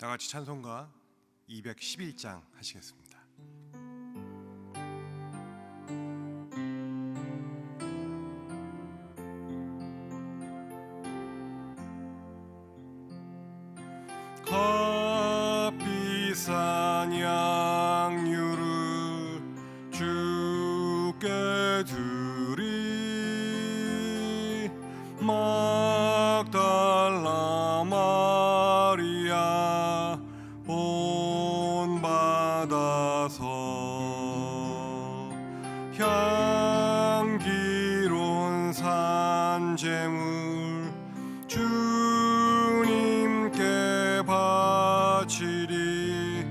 다 같이 찬송가 211장 하시겠습니다. 값비싼 양유를 주께 드리 막달라 마리아 본받아서 향기로운 산제물 주님께 바치리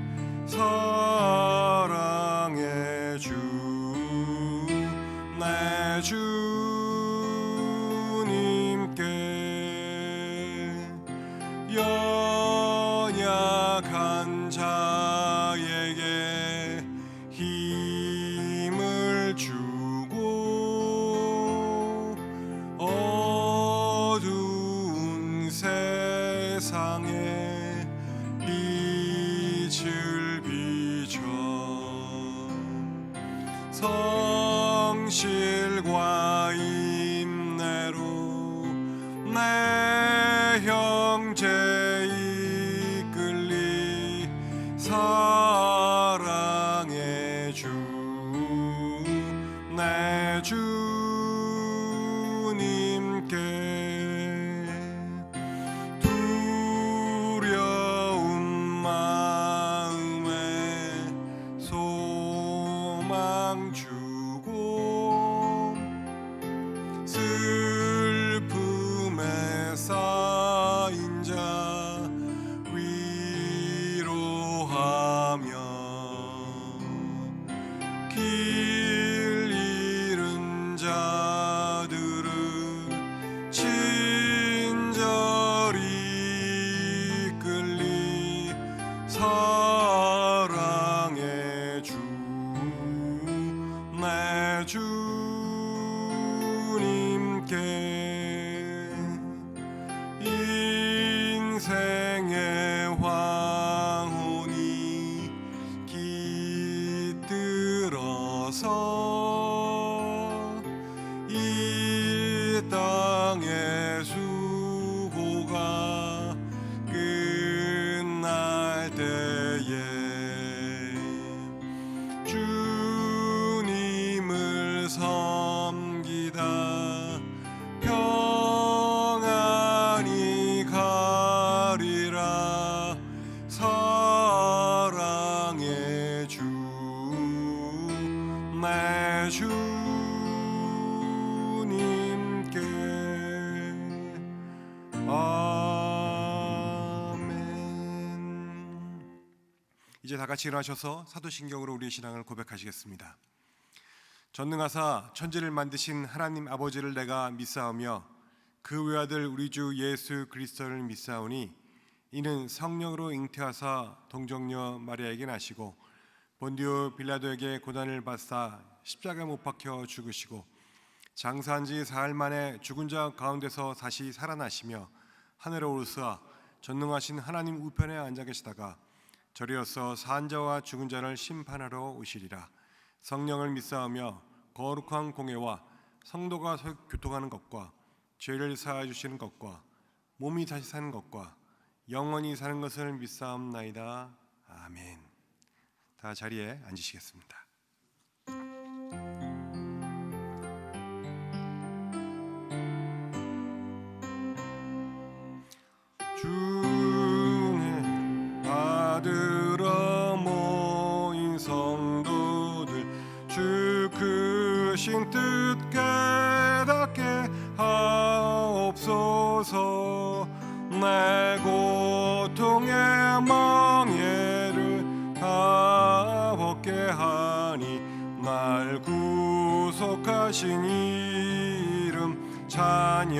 사랑의 주 내 주님께 연약한 자에게 힘을 주고 어두운 세상에 빛을 비춰 성실과 인내로 내 형제 이끌리 사랑의 주 내 주님께 두려운 마음에 소망 주고 슬픔에 쌓인 자 위로하며 길 잃은 자들을 친절히 이끌리 사랑의 주 내 주님께 인생의 황혼이 깃들어서 이 땅의 수고가 끝날 때에 주님을 섬기다 평안히 가리라 사랑의 주 내 주님께 아멘. 이제 다 같이 일어나셔서 사도신경으로 우리의 신앙을 고백하시겠습니다. 전능하사 천지를 만드신 하나님 아버지를 내가 믿사오며 그 외아들 우리 주 예수 그리스도를 믿사오니 이는 성령으로 잉태하사 동정녀 마리아에게 나시고 본디오 빌라도에게 고난을 받사 십자가에 못 박혀 죽으시고 장사한 지 사흘 만에 죽은 자 가운데서 다시 살아나시며 하늘에 오르사 전능하신 하나님 우편에 앉아 계시다가 저리어서 산 자와 죽은 자를 심판하러 오시리라. 성령을 믿사오며 거룩한 공예와 성도가 교통하는 것과 죄를 사하여 주시는 것과 몸이 다시 사는 것과 영원히 사는 것을 믿사옵나이다. 아멘. 다 자리에 앉으시겠습니다. 주의 받으러 모인 성도들 주 크신 뜻 깨닫게 하옵소서. 내 고통의 멍에를 다 벗게 하니 날 구속하신 이름 찬양하리.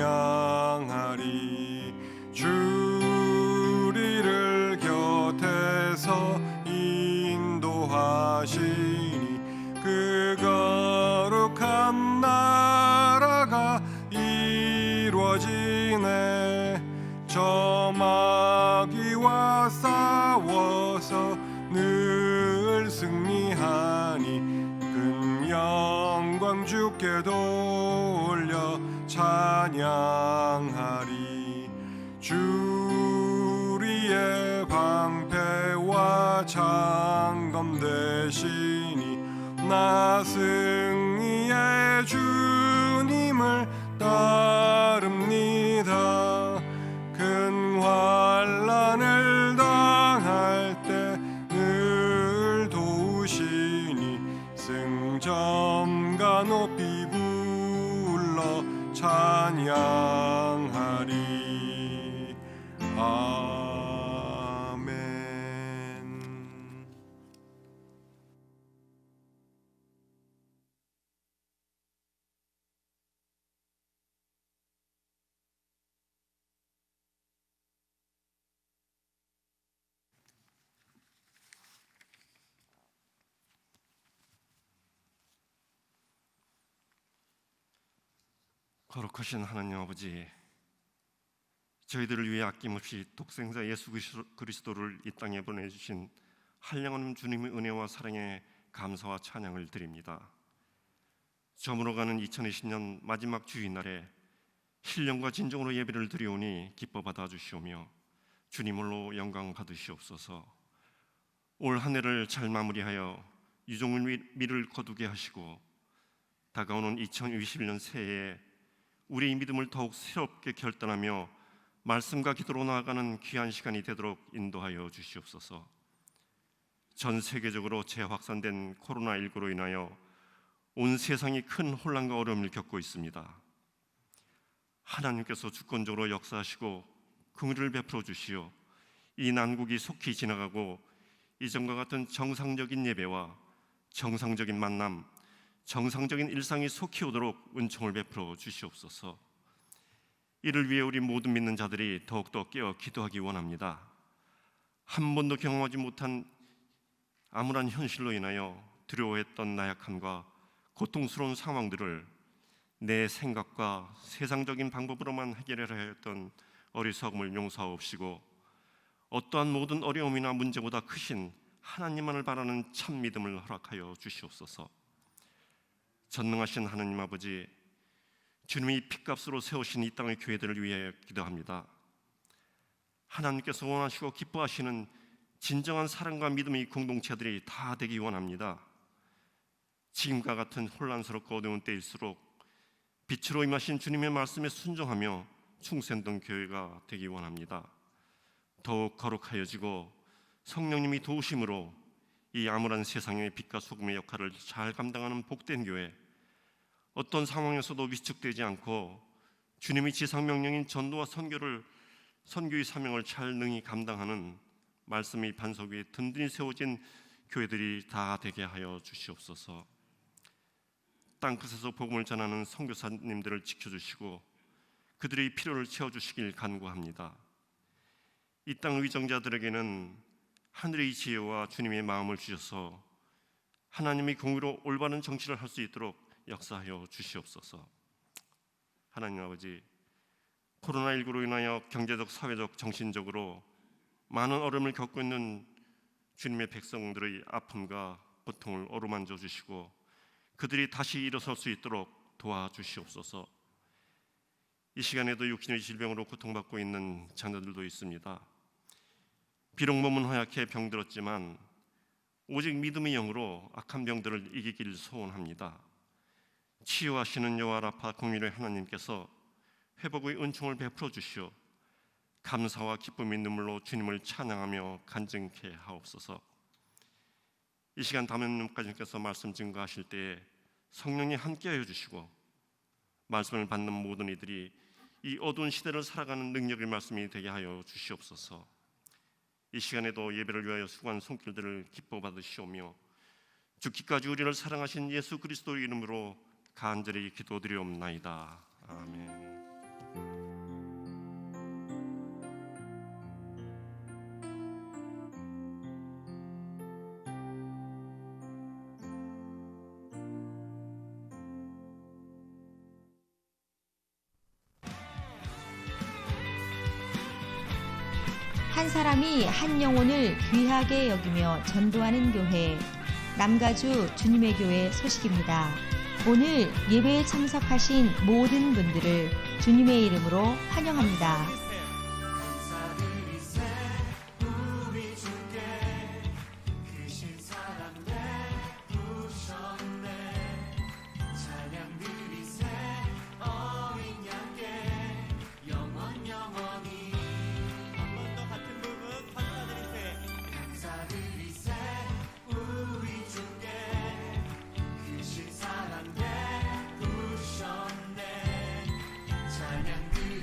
주리를 곁에서 인도하시니 그 거룩한 나라가 이루어지네. 저 마귀와 싸 주께 돌려 찬양하리. 주리의 방패와 장검 되시니 나 승리의 주님을 따릅니다. 큰 환난을 당할 때 늘 도우시니 승전가 높이 불러 찬양하리. 아멘. 거룩하신 하나님 아버지, 저희들을 위해 아낌없이 독생자 예수 그리스도를 이 땅에 보내주신 한량없는 주님의 은혜와 사랑에 감사와 찬양을 드립니다. 저물어가는 2020년 마지막 주일날에 신령과 진정으로 예배를 드리오니 기뻐 받아주시오며 주님으로 영광 받으시옵소서. 올 한 해를 잘 마무리하여 유종의 미를 거두게 하시고 다가오는 2021년 새해에 우리의 믿음을 더욱 새롭게 결단하며 말씀과 기도로 나아가는 귀한 시간이 되도록 인도하여 주시옵소서. 전 세계적으로 재확산된 코로나19로 인하여 온 세상이 큰 혼란과 어려움을 겪고 있습니다. 하나님께서 주권적으로 역사하시고 긍휼을 베풀어 주시어 이 난국이 속히 지나가고 이전과 같은 정상적인 예배와 정상적인 만남, 정상적인 일상이 속히 오도록 은총을 베풀어 주시옵소서. 이를 위해 우리 모든 믿는 자들이 더욱더 깨어 기도하기 원합니다. 한 번도 경험하지 못한 암울한 현실로 인하여 두려워했던 나약함과 고통스러운 상황들을 내 생각과 세상적인 방법으로만 해결하려 했던 어리석음을 용서하옵시고 어떠한 모든 어려움이나 문제보다 크신 하나님만을 바라는 참 믿음을 허락하여 주시옵소서. 전능하신 하나님 아버지, 주님이 핏값으로 세우신 이 땅의 교회들을 위해 기도합니다. 하나님께서 원하시고 기뻐하시는 진정한 사랑과 믿음의 공동체들이 다 되기 원합니다. 지금과 같은 혼란스럽고 어려운 때일수록 빛으로 임하신 주님의 말씀에 순종하며 충성된 교회가 되기 원합니다. 더욱 거룩하여지고 성령님이 도우심으로 이 암울한 세상의 빛과 소금의 역할을 잘 감당하는 복된 교회, 어떤 상황에서도 위축되지 않고 주님의 지상명령인 전도와 선교의 사명을 잘 능히 감당하는 말씀의 반석 위에 든든히 세워진 교회들이 다 되게 하여 주시옵소서. 땅끝에서 복음을 전하는 선교사님들을 지켜주시고 그들의 필요를 채워주시길 간구합니다. 이 땅 위정자들에게는 하늘의 지혜와 주님의 마음을 주셔서 하나님의 공의로 올바른 정치를 할 수 있도록 역사하여 주시옵소서. 하나님 아버지, 코로나19로 인하여 경제적, 사회적, 정신적으로 많은 어려움을 겪고 있는 주님의 백성들의 아픔과 고통을 어루만져 주시고 그들이 다시 일어설 수 있도록 도와주시옵소서. 이 시간에도 육신의 질병으로 고통받고 있는 자녀들도 있습니다. 비록 몸은 허약해 병들었지만 오직 믿음의 영으로 악한 병들을 이기길 소원합니다. 치유하시는 여호와 라파 공의의 하나님께서 회복의 은총을 베풀어 주시어 감사와 기쁨의 눈물로 주님을 찬양하며 간증케 하옵소서. 이 시간 담임 목사님께서 말씀 증거하실 때에 성령이 함께하여 주시고 말씀을 받는 모든 이들이 이 어두운 시대를 살아가는 능력의 말씀이 되게 하여 주시옵소서. 이 시간에도 예배를 위하여 수고한 손길들을 기뻐 받으시오며 죽기까지 우리를 사랑하신 예수 그리스도의 이름으로 간절히 기도드리옵나이다. 아멘. 한 사람이 한 영혼을 귀하게 여기며 전도하는 교회, 남가주 주님의 교회 소식입니다. 오늘 예배에 참석하신 모든 분들을 주님의 이름으로 환영합니다.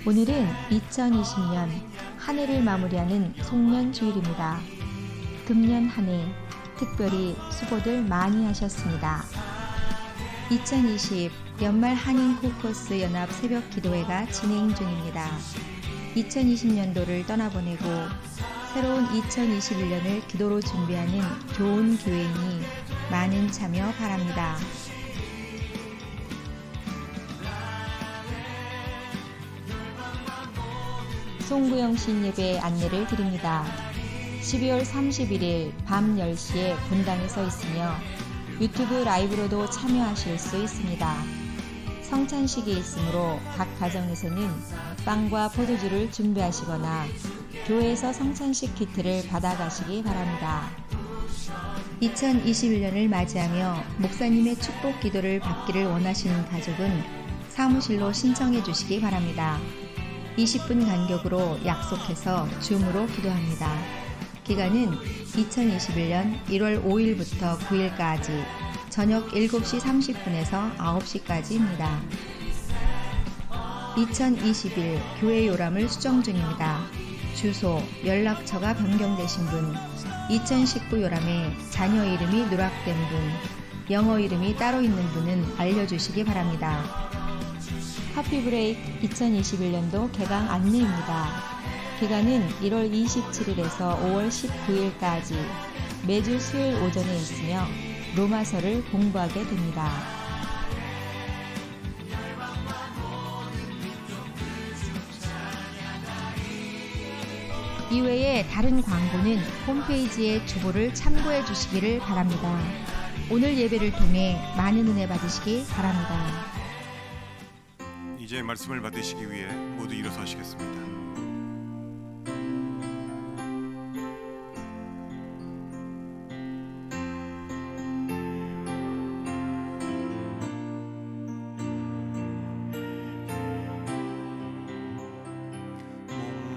오늘은 2020년 한 해를 마무리하는 송년주일입니다. 금년 한 해 특별히 수고들 많이 하셨습니다. 2020 연말 한인 코커스 연합 새벽 기도회가 진행 중입니다. 2020년도를 떠나보내고 새로운 2021년을 기도로 준비하는 좋은 교회이니 많은 참여 바랍니다. 송구영신 예배 안내를 드립니다. 12월 31일 밤 10시에 본당에서 있으며 유튜브 라이브로도 참여하실 수 있습니다. 성찬식이 있으므로 각 가정에서는 빵과 포도주를 준비하시거나 교회에서 성찬식 키트를 받아가시기 바랍니다. 2021년을 맞이하며 목사님의 축복 기도를 받기를 원하시는 가족은 사무실로 신청해 주시기 바랍니다. 20분 간격으로 약속해서 줌으로 기도합니다. 기간은 2021년 1월 5일부터 9일까지 저녁 7시 30분에서 9시까지입니다. 2021 교회 요람을 수정 중입니다. 주소, 연락처가 변경되신 분, 2019 요람에 자녀 이름이 누락된 분, 영어 이름이 따로 있는 분은 알려주시기 바랍니다. 커피 브레이크 2021년도 개강 안내입니다. 기간은 1월 27일에서 5월 19일까지 매주 수요일 오전에 있으며 로마서를 공부하게 됩니다. 이외에 다른 광고는 홈페이지의 주보를 참고해 주시기를 바랍니다. 오늘 예배를 통해 많은 은혜 받으시기 바랍니다. 이제 말씀을 받으시기 위해 모두 일어서시겠습니다.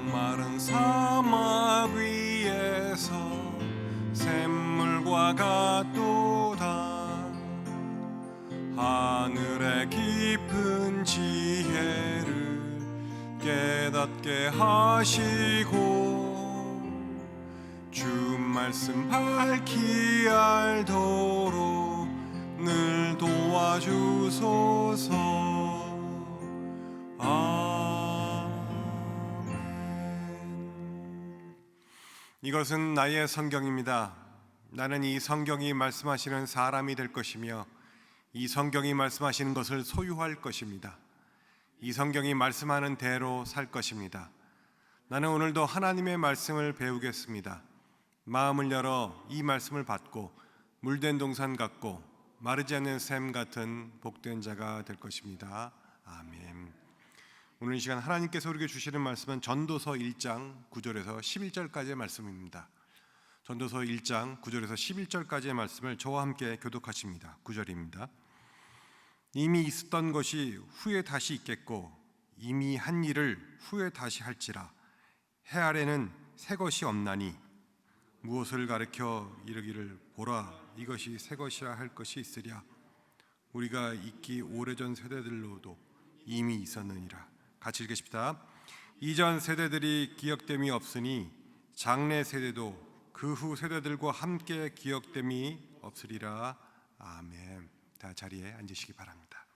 목마른 사막 위에서 샘물과 같도다. 하늘의 깊은 지혜를 깨닫게 하시고 주 말씀 밝히 알도록 늘 도와주소서. 아멘. 이것은 나의 성경입니다. 나는 이 성경이 말씀하시는 사람이 될 것이며 이 성경이 말씀하시는 것을 소유할 것입니다. 이 성경이 말씀하는 대로 살 것입니다. 나는 오늘도 하나님의 말씀을 배우겠습니다. 마음을 열어 이 말씀을 받고 물된 동산 같고 마르지 않는 샘 같은 복된 자가 될 것입니다. 아멘. 오늘 이 시간 하나님께서 우리에게 주시는 말씀은 전도서 1장 9절에서 11절까지의 말씀입니다. 전도서 1장 9절에서 11절까지의 말씀을 저와 함께 교독하십니다. 9절입니다. 이미 있었던 것이 후에 다시 있겠고 이미 한 일을 후에 다시 할지라. 해 아래는 새 것이 없나니 무엇을 가르쳐 이르기를 보라 이것이 새 것이라 할 것이 있으랴. 우리가 있기 오래전 세대들로도 이미 있었느니라. 같이 읽으십시다. 이전 세대들이 기억됨이 없으니 장래 세대도 그 후 세대들과 함께 기억됨이 없으리라. 아멘. 다 자리에 앉으시기 바랍니다.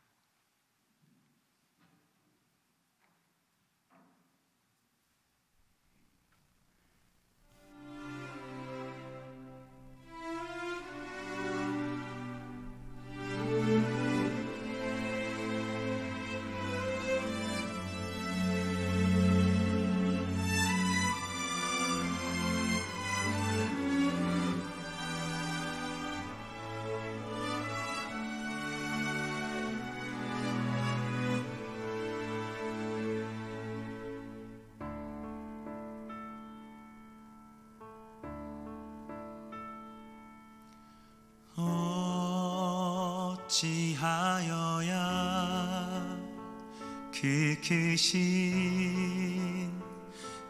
어찌하여야 그 크신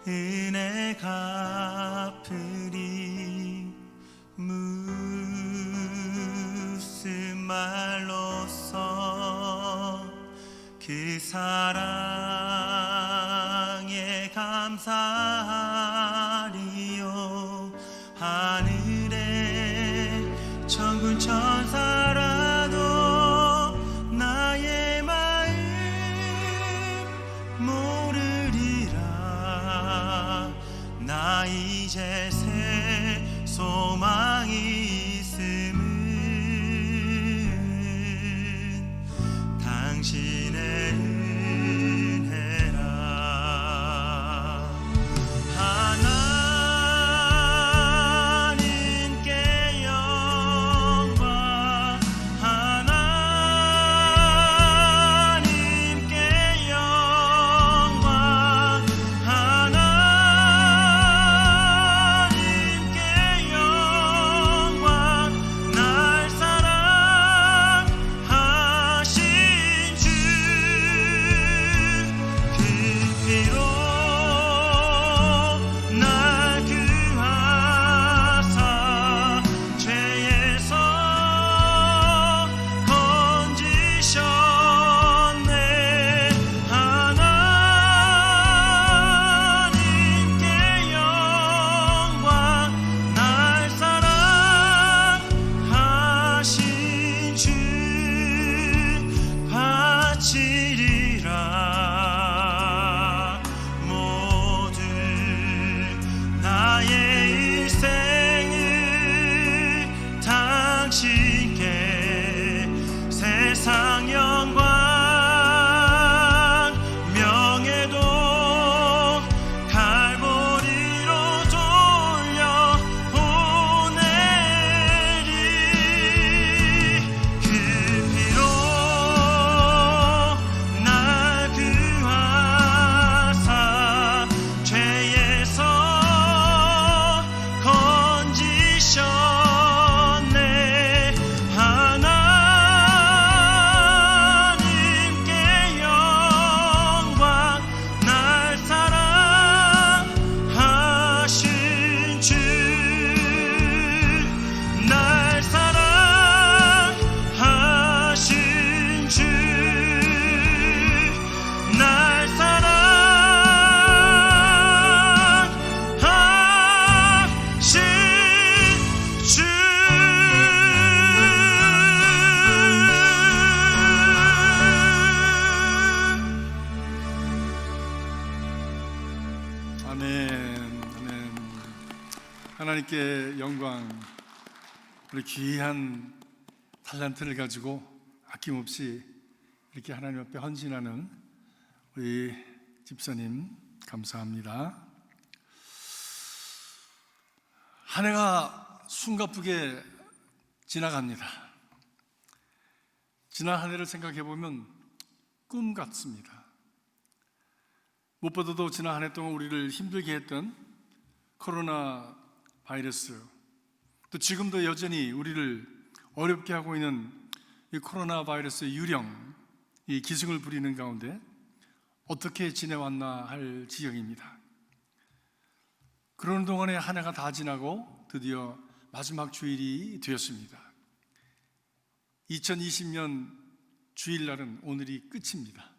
은혜 갚으리. 무슨 말로써 그 사랑에 감사하리요. 하늘에 천군 천사라도 나의 마음 모르리라. 나 이제 새 소망이 있음은 당신의 은혜라. 하나님께 영광, 하나님께 영광, 하나님께 영광. 날 사랑하신 주, 그 피로 날 구하사 죄에서 건지셨네. 하나님께 영광. 날 사랑하신 주 바치리라. 모두 나의 일생을 당신께 세상 영광 명예도 갈보리로 돌려 보내리. 그 피로 날 구하사 죄에서 건지셨네. 하나님께 영광. 날 사랑하신 주, 날 사랑하신 주, 날 사랑하신 주. 아멘, 아멘. 하나님께 영광. 우리 귀한 탤런트를 가지고 아낌없이 이렇게 하나님 앞에 헌신하는 우리 집사님 감사합니다. 한 해가 숨가쁘게 지나갑니다. 지난 한 해를 생각해 보면 꿈 같습니다. 무엇보다도 지난 한 해 동안 우리를 힘들게 했던 코로나 바이러스, 또 지금도 여전히 우리를 어렵게 하고 있는 이 코로나 바이러스의 유령, 이 기승을 부리는 가운데 어떻게 지내왔나 할 지경입니다. 그러는 동안에 한 해가 다 지나고 드디어 마지막 주일이 되었습니다. 2020년 주일날은 오늘이 끝입니다.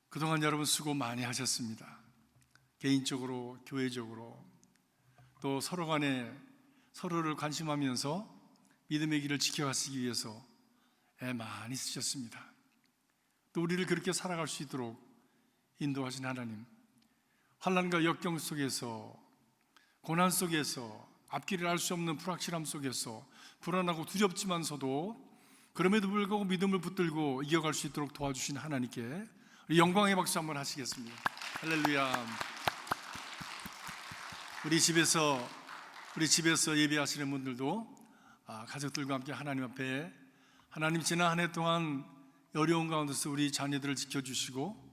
그동안 여러분 수고 많이 하셨습니다. 개인적으로, 교회적으로, 또 서로 간에 서로를 관심하면서 믿음의 길을 지켜가시기 위해서 애 많이 쓰셨습니다. 또 우리를 그렇게 살아갈 수 있도록 인도하신 하나님, 환난과 역경 속에서, 고난 속에서, 앞길을 알 수 없는 불확실함 속에서 불안하고 두렵지만서도 그럼에도 불구하고 믿음을 붙들고 이겨갈 수 있도록 도와주신 하나님께 우리 영광의 박수 한번 하시겠습니다. 할렐루야. 우리 집에서 예배하시는 분들도 가족들과 함께 하나님 앞에, 하나님 지난 한 해 동안 어려운 가운데서 우리 자녀들을 지켜주시고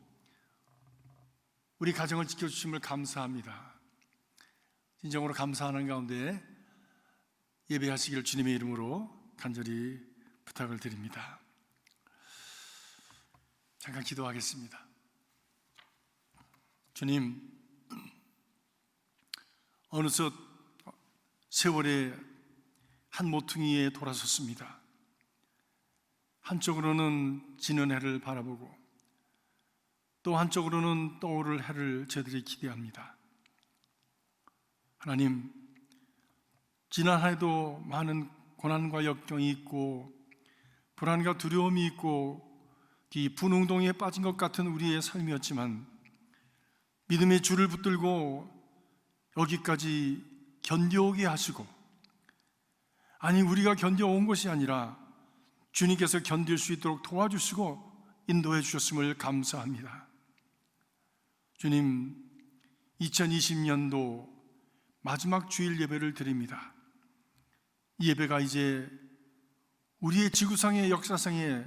우리 가정을 지켜주심을 감사합니다. 진정으로 감사하는 가운데 예배하시기를 주님의 이름으로 간절히 부탁을 드립니다. 잠깐 기도하겠습니다. 주님, 어느덧 세월의 한 모퉁이에 돌아섰습니다. 한쪽으로는 지는 해를 바라보고 또 한쪽으로는 떠오를 해를 저희들이 기대합니다. 하나님, 지난 해도 많은 고난과 역경이 있고 불안과 두려움이 있고 이 분홍동에 빠진 것 같은 우리의 삶이었지만 믿음의 줄을 붙들고 여기까지 견뎌오게 하시고, 아니 우리가 견뎌온 것이 아니라 주님께서 견딜 수 있도록 도와주시고 인도해 주셨음을 감사합니다. 주님, 2020년도 마지막 주일 예배를 드립니다. 이 예배가 이제 우리의 지구상의 역사상에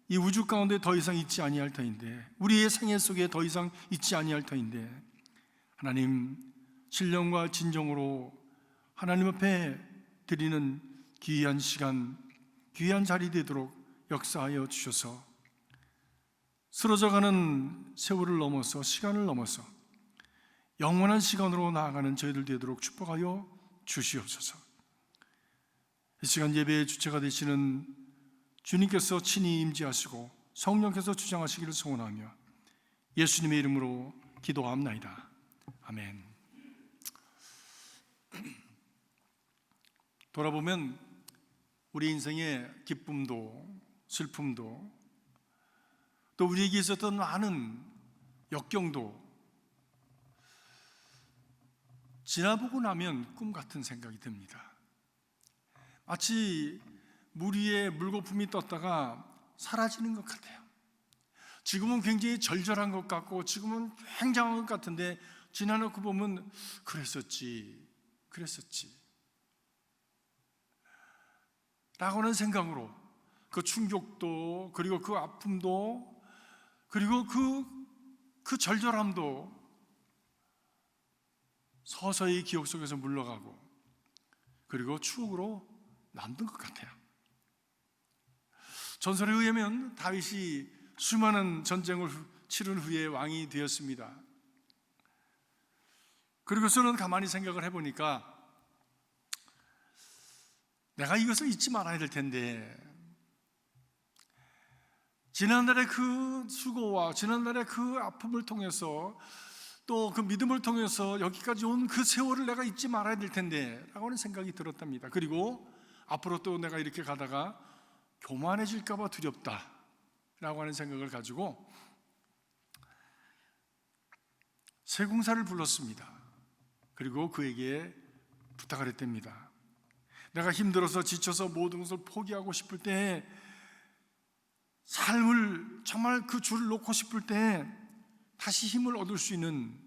이 우주 가운데 더 이상 있지 아니할 터인데, 우리의 생애 속에 더 이상 있지 아니할 터인데, 하나님 신령과 진정으로 하나님 앞에 드리는 귀한 시간, 귀한 자리 되도록 역사하여 주셔서 쓰러져가는 세월을 넘어서, 시간을 넘어서 영원한 시간으로 나아가는 저희들 되도록 축복하여 주시옵소서. 이 시간 예배의 주체가 되시는 주님께서 친히 임재하시고 성령께서 주장하시기를 소원하며 예수님의 이름으로 기도합나이다. 아멘. 돌아보면 우리 인생의 기쁨도 슬픔도 또 우리에게 있었던 많은 역경도 지나보고 나면 꿈 같은 생각이 듭니다. 마치 물 위에 물거품이 떴다가 사라지는 것 같아요. 지금은 굉장히 절절한 것 같고 지금은 굉장한 것 같은데 지나놓고 보면 그랬었지 라고는 생각으로 그 충격도, 그리고 그 아픔도, 그리고 그 절절함도 서서히 기억 속에서 물러가고 그리고 추억으로 남는 것 같아요. 전설에 의하면 다윗이 수많은 전쟁을 치른 후에 왕이 되었습니다. 그리고서는 가만히 생각을 해보니까 내가 이것을 잊지 말아야 될 텐데, 지난날의 그 수고와 지난날의 그 아픔을 통해서 또 그 믿음을 통해서 여기까지 온 그 세월을 내가 잊지 말아야 될 텐데 라고 하는 생각이 들었답니다. 그리고 앞으로 또 내가 이렇게 가다가 교만해질까 봐 두렵다 라고 하는 생각을 가지고 세공사를 불렀습니다. 그리고 그에게 부탁을 했답니다. 내가 힘들어서 지쳐서 모든 것을 포기하고 싶을 때, 삶을 정말 그 줄을 놓고 싶을 때 다시 힘을 얻을 수 있는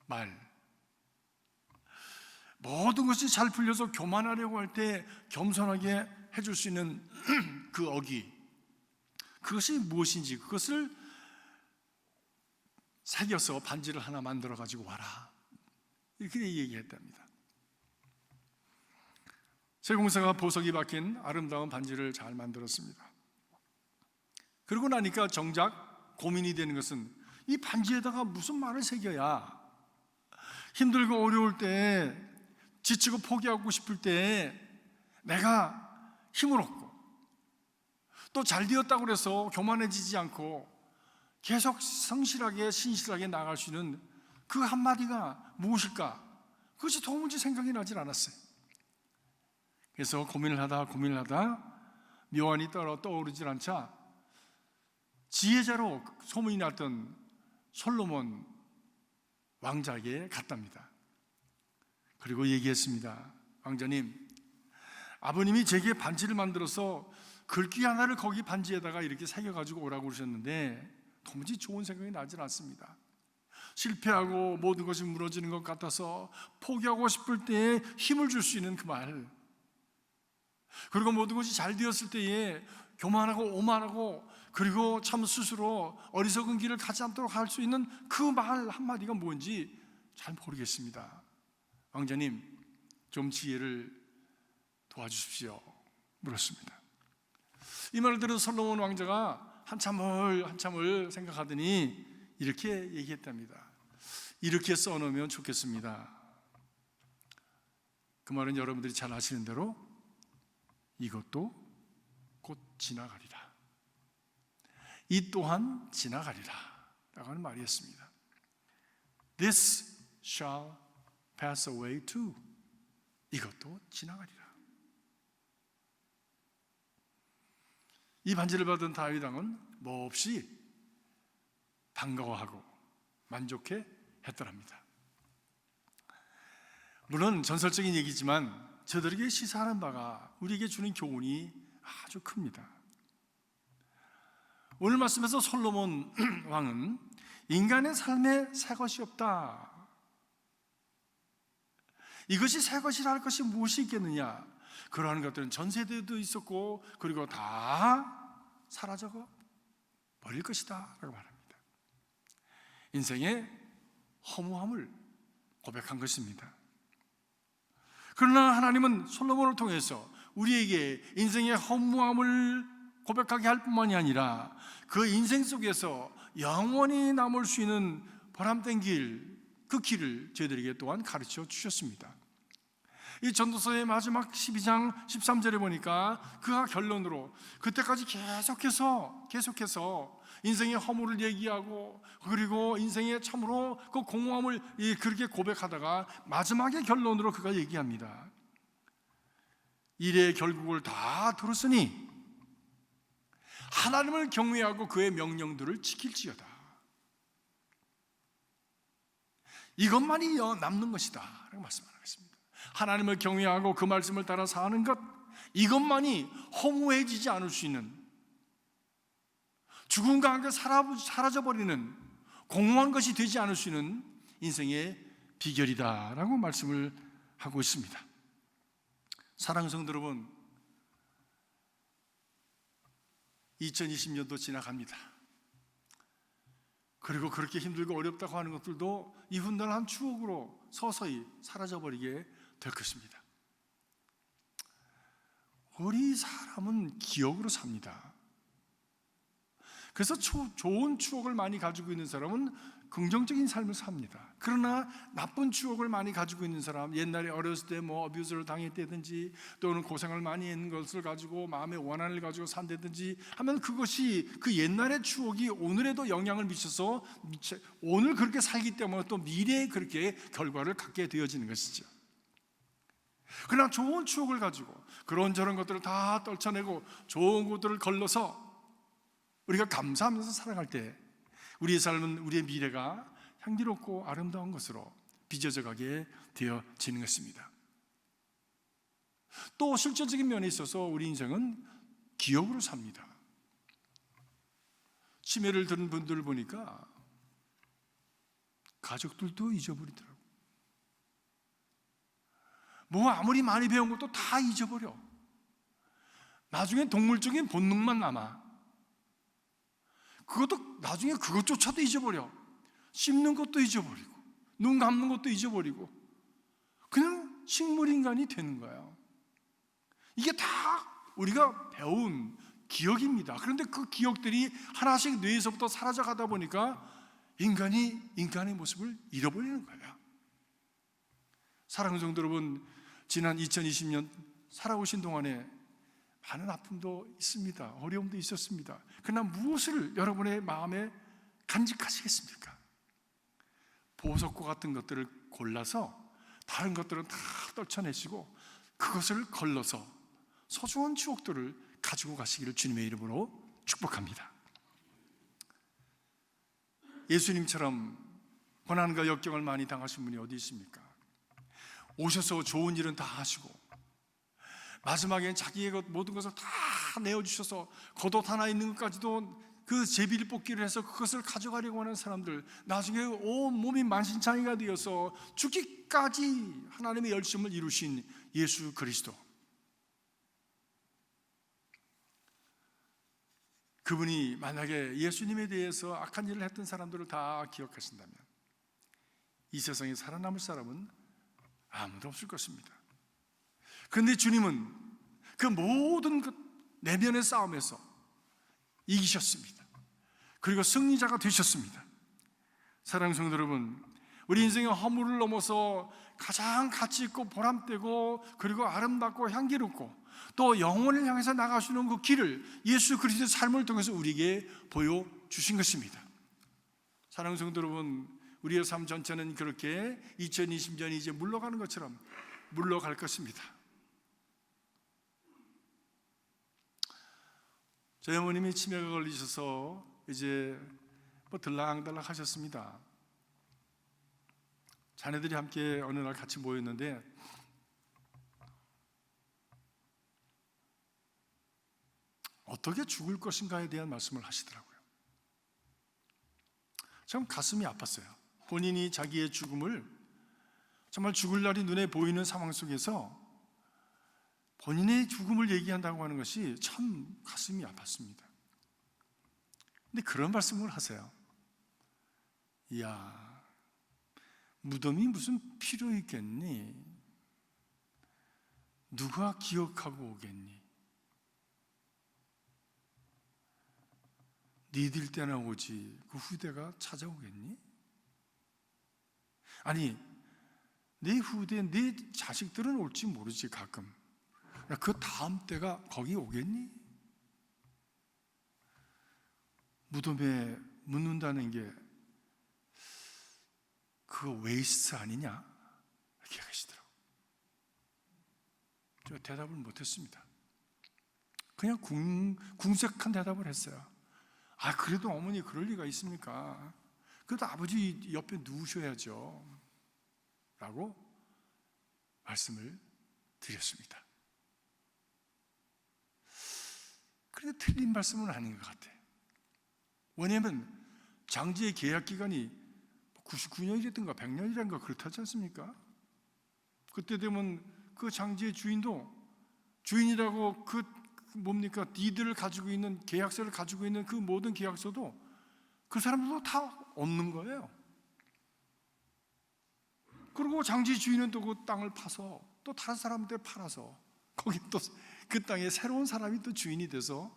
말, 모든 것이 잘 풀려서 교만하려고 할 때 겸손하게 해줄 수 있는 그 어기, 그것이 무엇인지 그것을 새겨서 반지를 하나 만들어 가지고 와라, 이렇게 얘기했답니다. 세공사가 보석이 박힌 아름다운 반지를 잘 만들었습니다. 그러고 나니까 정작 고민이 되는 것은 이 반지에다가 무슨 말을 새겨야 힘들고 어려울 때, 지치고 포기하고 싶을 때 내가 힘을 얻고 또 잘 되었다고 해서 교만해지지 않고 계속 성실하게 신실하게 나아갈 수 있는 그 한마디가 무엇일까? 그것이 도무지 생각이 나질 않았어요. 그래서 고민을 하다 묘안이 떠오르질 않자 지혜자로 소문이 났던 솔로몬 왕자에게 갔답니다. 그리고 얘기했습니다. 왕자님, 아버님이 제게 반지를 만들어서 글귀 하나를 거기 반지에다가 이렇게 새겨가지고 오라고 그러셨는데 도무지 좋은 생각이 나질 않습니다. 실패하고 모든 것이 무너지는 것 같아서 포기하고 싶을 때에 힘을 줄 수 있는 그 말, 그리고 모든 것이 잘 되었을 때에 교만하고 오만하고 그리고 참 스스로 어리석은 길을 가지 않도록 할 수 있는 그 말 한마디가 뭔지 잘 모르겠습니다. 왕자님, 좀 지혜를 도와주십시오 물었습니다. 이 말을 들은 솔로몬 왕자가 한참을 생각하더니 이렇게 얘기했답니다. 이렇게 써놓으면 좋겠습니다. 그 말은 여러분들이 잘 아시는 대로 이것도 곧 지나가리라. 이 또한 지나가리라 라고 하는 말이었습니다. This shall pass away too. 이것도 지나가리라. 이 반지를 받은 다윗 왕은 몹시 반가워하고 만족해 했더랍니다. 물론 전설적인 얘기지만 저들에게 시사하는 바가 우리에게 주는 교훈이 아주 큽니다. 오늘 말씀에서 솔로몬 왕은 인간의 삶에 새 것이 없다, 이것이 새 것이라 할 것이 무엇이 있겠느냐, 그러한 것들은 전 세대에도 있었고 그리고 다 사라져 버릴 것이다 라고 말합니다. 인생의 허무함을 고백한 것입니다. 그러나 하나님은 솔로몬을 통해서 우리에게 인생의 허무함을 고백하게 할 뿐만이 아니라 그 인생 속에서 영원히 남을 수 있는 보람된 길, 그 길을 저희들에게 또한 가르쳐 주셨습니다. 이 전도서의 마지막 12장 13절에 보니까 그가 결론으로 그때까지 계속해서 인생의 허물을 얘기하고 그리고 인생의 참으로 그 공허함을 그렇게 고백하다가 마지막에 결론으로 그가 얘기합니다. 일의 결국을 다 들었으니 하나님을 경외하고 그의 명령들을 지킬지어다. 이것만이 남는 것이다 라고 말씀하고 있습니다. 하나님을 경외하고 그 말씀을 따라 사는 것, 이것만이 허무해지지 않을 수 있는, 죽음과 함께 사라져버리는 공허한 것이 되지 않을 수 있는 인생의 비결이다 라고 말씀을 하고 있습니다. 사랑하는 성도 여러분, 2020년도 지나갑니다. 그리고 그렇게 힘들고 어렵다고 하는 것들도 이 훈훈한 추억으로 서서히 사라져버리게 될 것입니다. 우리 사람은 기억으로 삽니다. 그래서 좋은 추억을 많이 가지고 있는 사람은 긍정적인 삶을 삽니다. 그러나 나쁜 추억을 많이 가지고 있는 사람, 옛날에 어렸을 때 어뷰스를 당했다든지 또는 고생을 많이 했는 것을 가지고 마음의 원한을 가지고 산다든지 하면 그것이 그 옛날의 추억이 오늘에도 영향을 미쳐서 오늘 그렇게 살기 때문에 또 미래에 그렇게 결과를 갖게 되어지는 것이죠. 그러나 좋은 추억을 가지고 그런저런 것들을 다 떨쳐내고 좋은 것들을 걸러서 우리가 감사하면서 살아갈 때 우리의 삶은, 우리의 미래가 향기롭고 아름다운 것으로 빚어져 가게 되어지는 것입니다. 또 실질적인 면에 있어서 우리 인생은 기억으로 삽니다. 치매를 들은 분들을 보니까 가족들도 잊어버리더라고요. 아무리 많이 배운 것도 다 잊어버려. 나중에 동물적인 본능만 남아. 그것도 나중에 그것조차도 잊어버려. 씹는 것도 잊어버리고 눈 감는 것도 잊어버리고 그냥 식물인간이 되는 거예요. 이게 다 우리가 배운 기억입니다. 그런데 그 기억들이 하나씩 뇌에서부터 사라져 가다 보니까 인간이 인간의 모습을 잃어버리는 거예요. 사랑하는 성도 여러분, 지난 2020년 살아오신 동안에 많은 아픔도 있습니다. 어려움도 있었습니다. 그러나 무엇을 여러분의 마음에 간직하시겠습니까? 보석과 같은 것들을 골라서 다른 것들은 다 떨쳐내시고 그것을 걸러서 소중한 추억들을 가지고 가시기를 주님의 이름으로 축복합니다. 예수님처럼 고난과 역경을 많이 당하신 분이 어디 있습니까? 오셔서 좋은 일은 다 하시고 마지막엔 자기의 모든 것을 다 내어주셔서 겉옷 하나 있는 것까지도 그 제비를 뽑기를 해서 그것을 가져가려고 하는 사람들, 나중에 온 몸이 만신창이가 되어서 죽기까지 하나님의 열심을 이루신 예수 그리스도, 그분이 만약에 예수님에 대해서 악한 일을 했던 사람들을 다 기억하신다면 이 세상에 살아남을 사람은 아무도 없을 것입니다. 그런데 주님은 그 모든 것, 내면의 싸움에서 이기셨습니다. 그리고 승리자가 되셨습니다. 사랑하는 성도 여러분, 우리 인생의 허물을 넘어서 가장 가치 있고 보람되고 그리고 아름답고 향기롭고 또 영혼을 향해서 나가시는 그 길을 예수 그리스도의 삶을 통해서 우리에게 보여주신 것입니다. 사랑하는 성도 여러분, 우리의 삶 전체는 그렇게 2020년이 이제 물러가는 것처럼 물러갈 것입니다. 저희 어머님이 치매가 걸리셔서 이제 들락달락 하셨습니다. 자녀들이 함께 어느 날 같이 모였는데 어떻게 죽을 것인가에 대한 말씀을 하시더라고요. 참 가슴이 아팠어요. 본인이 자기의 죽음을 정말 죽을 날이 눈에 보이는 상황 속에서 본인의 죽음을 얘기한다고 하는 것이 참 가슴이 아팠습니다. 근데 그런 말씀을 하세요. 이야, 무덤이 무슨 필요 있겠니? 누가 기억하고 오겠니? 니들 때나 오지 그 후대가 찾아오겠니? 아니, 내 후대, 내 자식들은 올지 모르지 가끔. 그 다음 때가 거기 오겠니? 무덤에 묻는다는 게 그거 웨이스트 아니냐? 이렇게 하시더라고요. 제가 대답을 못했습니다. 그냥 궁색한 대답을 했어요. 아, 그래도 어머니 그럴 리가 있습니까? 그래도 아버지 옆에 누우셔야죠 라고 말씀을 드렸습니다. 그런데 틀린 말씀은 아닌 것 같아요. 왜냐하면 장지의 계약 기간이 99년이라든가 100년이라든가 그렇다지 않습니까? 그때 되면 그 장지의 주인이라고 니들을 가지고 있는 계약서를 가지고 있는 그 모든 계약서도 그 사람들도 다 없는 거예요. 그리고 장지 주인은 또 그 땅을 파서 또 다른 사람한테 팔아서 거기 또 그 땅에 새로운 사람이 또 주인이 돼서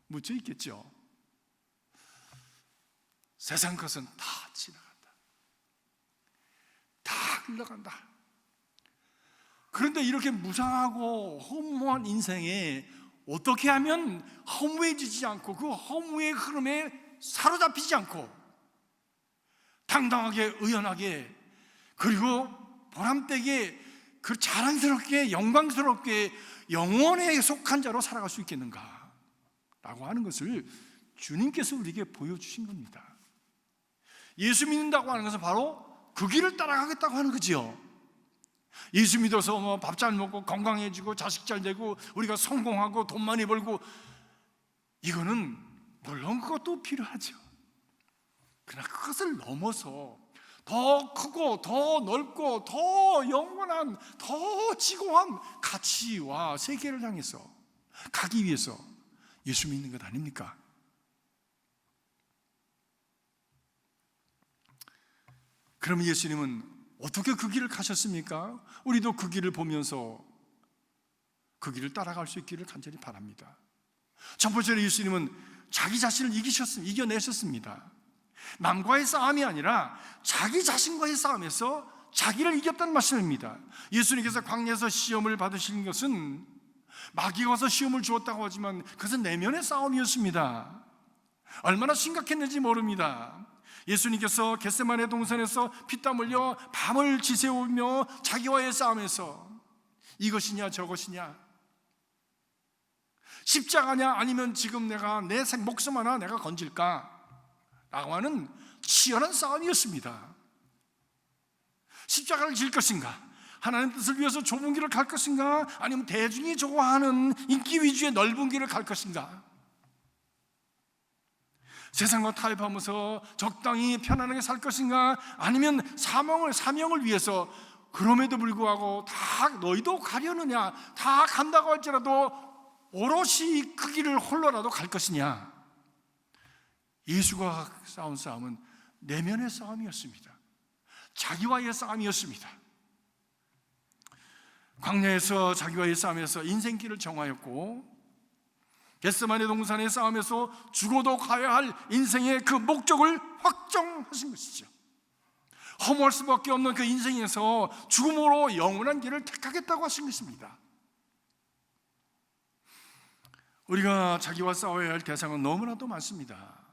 묻혀 있겠죠. 세상 것은 다 지나간다. 다 흘러간다. 그런데 이렇게 무상하고 허무한 인생에 어떻게 하면 허무해지지 않고 그 허무의 흐름에 사로잡히지 않고 당당하게 의연하게 그리고 보람되게 그 자랑스럽게 영광스럽게 영원에 속한 자로 살아갈 수 있겠는가 라고 하는 것을 주님께서 우리에게 보여주신 겁니다. 예수 믿는다고 하는 것은 바로 그 길을 따라가겠다고 하는 거지요. 예수 믿어서 밥 잘 먹고 건강해지고 자식 잘 되고 우리가 성공하고 돈 많이 벌고 이거는 물론 그것도 필요하죠. 그러나 그것을 넘어서 더 크고 더 넓고 더 영원한 더 지고한 가치와 세계를 향해서 가기 위해서 예수 믿는 것 아닙니까? 그러면 예수님은 어떻게 그 길을 가셨습니까? 우리도 그 길을 보면서 그 길을 따라갈 수 있기를 간절히 바랍니다. 첫 번째로 예수님은 자기 자신을 이겨내셨습니다. 남과의 싸움이 아니라 자기 자신과의 싸움에서 자기를 이겼다는 말씀입니다. 예수님께서 광야에서 시험을 받으신 것은 마귀가 와서 시험을 주었다고 하지만 그것은 내면의 싸움이었습니다. 얼마나 심각했는지 모릅니다. 예수님께서 겟세마네 동산에서 피땀 흘려 밤을 지새우며 자기와의 싸움에서 이것이냐 저것이냐, 십자가냐 아니면 지금 내가 내 목숨 하나 내가 건질까 라고 하는 치열한 싸움이었습니다. 십자가를 질 것인가, 하나님 뜻을 위해서 좁은 길을 갈 것인가, 아니면 대중이 좋아하는 인기 위주의 넓은 길을 갈 것인가, 세상과 타협하면서 적당히 편안하게 살 것인가, 아니면 사명을 위해서 그럼에도 불구하고 다 너희도 가려느냐, 다 간다고 할지라도 오롯이 그 길을 홀로라도 갈 것이냐. 예수가 싸운 싸움은 내면의 싸움이었습니다. 자기와의 싸움이었습니다. 광야에서 자기와의 싸움에서 인생길을 정하였고 겟세마네 동산의 싸움에서 죽어도 가야 할 인생의 그 목적을 확정하신 것이죠. 허무할 수밖에 없는 그 인생에서 죽음으로 영원한 길을 택하겠다고 하신 것입니다. 우리가 자기와 싸워야 할 대상은 너무나도 많습니다.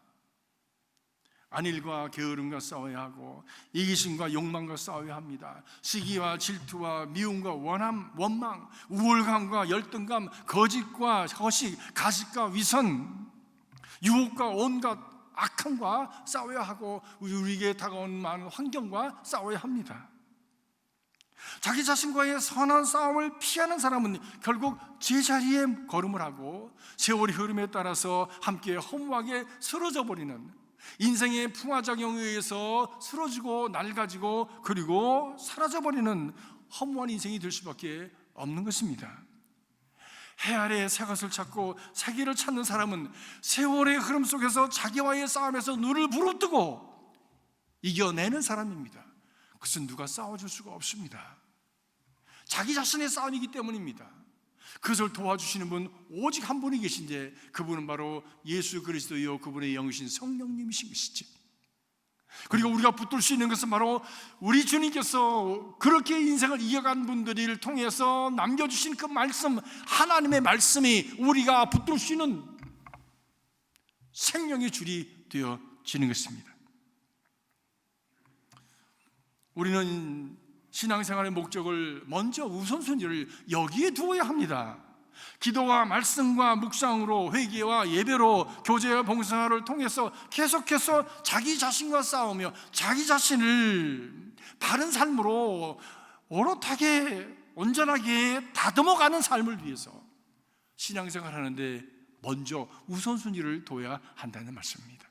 안일과 게으름과 싸워야 하고, 이기심과 욕망과 싸워야 합니다. 시기와 질투와 미움과 원망, 우월감과 열등감, 거짓과 허식, 가식과 위선, 유혹과 온갖 악함과 싸워야 하고, 우리에게 다가온 많은 환경과 싸워야 합니다. 자기 자신과의 선한 싸움을 피하는 사람은 결국 제자리에 걸음을 하고 세월의 흐름에 따라서 함께 허무하게 쓰러져 버리는, 인생의 풍화작용에 의해서 쓰러지고 낡아지고 그리고 사라져버리는 허무한 인생이 될 수밖에 없는 것입니다. 해 아래에 새 것을 찾고 새 길을 찾는 사람은 세월의 흐름 속에서 자기와의 싸움에서 눈을 부릅뜨고 이겨내는 사람입니다. 그것은 누가 싸워줄 수가 없습니다. 자기 자신의 싸움이기 때문입니다. 그것을 도와주시는 분 오직 한 분이 계신데, 그분은 바로 예수 그리스도요 그분의 영이신 성령님이신 것이죠. 그리고 우리가 붙들 수 있는 것은 바로 우리 주님께서 그렇게 인생을 이겨간 분들을 통해서 남겨주신 그 말씀, 하나님의 말씀이 우리가 붙들 수 있는 생명의 줄이 되어지는 것입니다. 우리는 신앙생활의 목적을 먼저 우선순위를 여기에 두어야 합니다. 기도와 말씀과 묵상으로, 회개와 예배로, 교제와 봉사를 통해서 계속해서 자기 자신과 싸우며 자기 자신을 바른 삶으로 오롯하게 온전하게 다듬어가는 삶을 위해서 신앙생활 하는데 먼저 우선순위를 둬야 한다는 말씀입니다.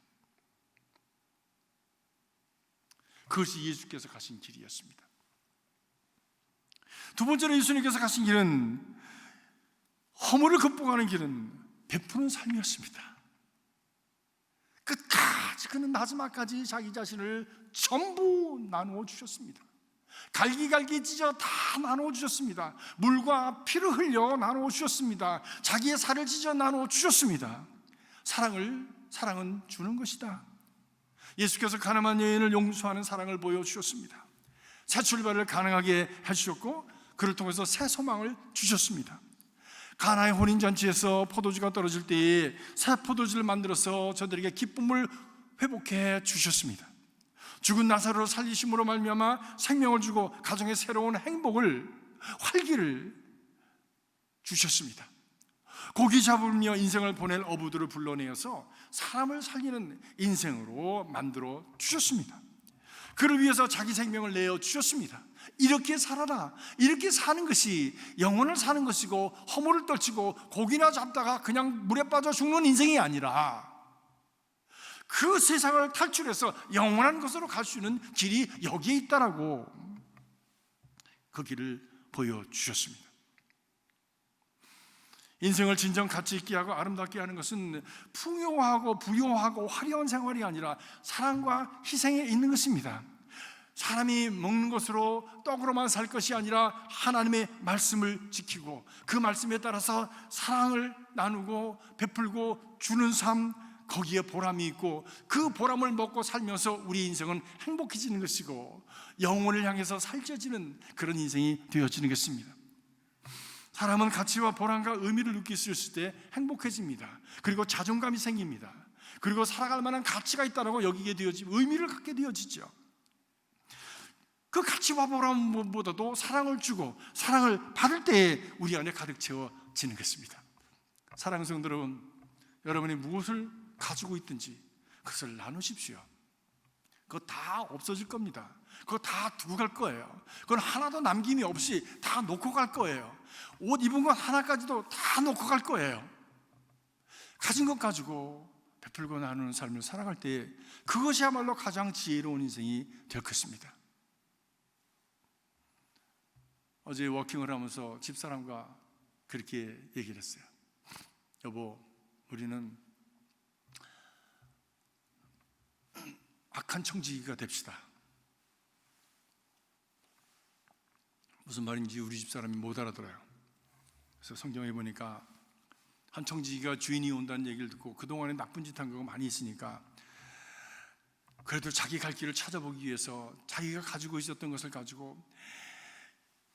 그것이 예수께서 가신 길이었습니다. 두 번째로 예수님께서 가신 길은, 허물을 극복하는 길은 베푸는 삶이었습니다. 끝까지, 그는 마지막까지 자기 자신을 전부 나누어 주셨습니다. 갈기갈기 찢어 다 나누어 주셨습니다. 물과 피를 흘려 나누어 주셨습니다. 자기의 살을 찢어 나누어 주셨습니다. 사랑은 주는 것이다. 예수께서 가늠한 여인을 용서하는 사랑을 보여주셨습니다. 새 출발을 가능하게 해주셨고, 그를 통해서 새 소망을 주셨습니다. 가나의 혼인잔치에서 포도주가 떨어질 때에 새 포도주를 만들어서 저들에게 기쁨을 회복해 주셨습니다. 죽은 나사로를 살리심으로 말미암아 생명을 주고 가정의 새로운 행복을, 활기를 주셨습니다. 고기 잡으며 인생을 보낼 어부들을 불러내어서 사람을 살리는 인생으로 만들어 주셨습니다. 그를 위해서 자기 생명을 내어 주셨습니다. 이렇게 살아라, 이렇게 사는 것이 영혼을 사는 것이고, 허물을 떨치고 고기나 잡다가 그냥 물에 빠져 죽는 인생이 아니라 그 세상을 탈출해서 영원한 것으로 갈 수 있는 길이 여기에 있다라고 그 길을 보여주셨습니다. 인생을 진정 가치 있게 하고 아름답게 하는 것은 풍요하고 부요하고 화려한 생활이 아니라 사랑과 희생에 있는 것입니다. 사람이 먹는 것으로, 떡으로만 살 것이 아니라 하나님의 말씀을 지키고 그 말씀에 따라서 사랑을 나누고 베풀고 주는 삶, 거기에 보람이 있고 그 보람을 먹고 살면서 우리 인생은 행복해지는 것이고 영혼을 향해서 살쪄지는 그런 인생이 되어지는 것입니다. 사람은 가치와 보람과 의미를 느낄 수 있을 때 행복해집니다. 그리고 자존감이 생깁니다. 그리고 살아갈 만한 가치가 있다고 여기게 되어지고 의미를 갖게 되어지죠. 그 가치와 보람보다도 사랑을 주고 사랑을 받을 때에 우리 안에 가득 채워지는 것입니다. 사랑하는 성도 여러분, 여러분이 무엇을 가지고 있든지 그것을 나누십시오. 그거 다 없어질 겁니다. 그거 다 두고 갈 거예요. 그건 하나도 남김이 없이 다 놓고 갈 거예요. 옷 입은 것 하나까지도 다 놓고 갈 거예요. 가진 것 가지고 베풀고 나누는 삶을 살아갈 때 그것이야말로 가장 지혜로운 인생이 될 것입니다. 어제 워킹을 하면서 집사람과 그렇게 얘기를 했어요. 여보, 우리는 악한 청지기가 됩시다. 무슨 말인지 우리 집사람이 못 알아들어요. 그래서 성경에 보니까 한 청지기가 주인이 온다는 얘기를 듣고 그동안에 나쁜 짓 한 거가 많이 있으니까 그래도 자기 갈 길을 찾아보기 위해서 자기가 가지고 있었던 것을 가지고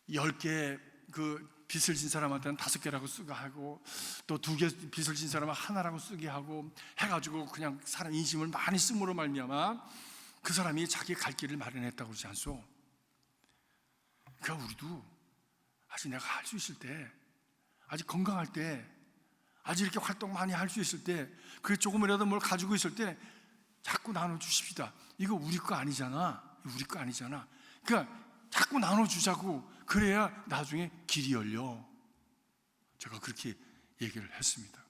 10개 그 빚을 진 사람한테는 5개라고 쓰게 하고 또 2개 빚을 진 사람은 하나라고 쓰게 하고 해가지고 그냥 사람 인심을 많이 쓰므로 말미암아 그 사람이 자기 갈 길을 마련했다고 그러지 않소? 그러니까 우리도 아직 내가 할 수 있을 때, 아직 건강할 때, 아직 이렇게 활동 많이 할 수 있을 때, 그게 조금이라도 뭘 가지고 있을 때 자꾸 나눠주십시다. 이거 우리 거 아니잖아. 우리 거 아니잖아. 그러니까 자꾸 나눠주자고. 그래야 나중에 길이 열려. 제가 그렇게 얘기를 했습니다.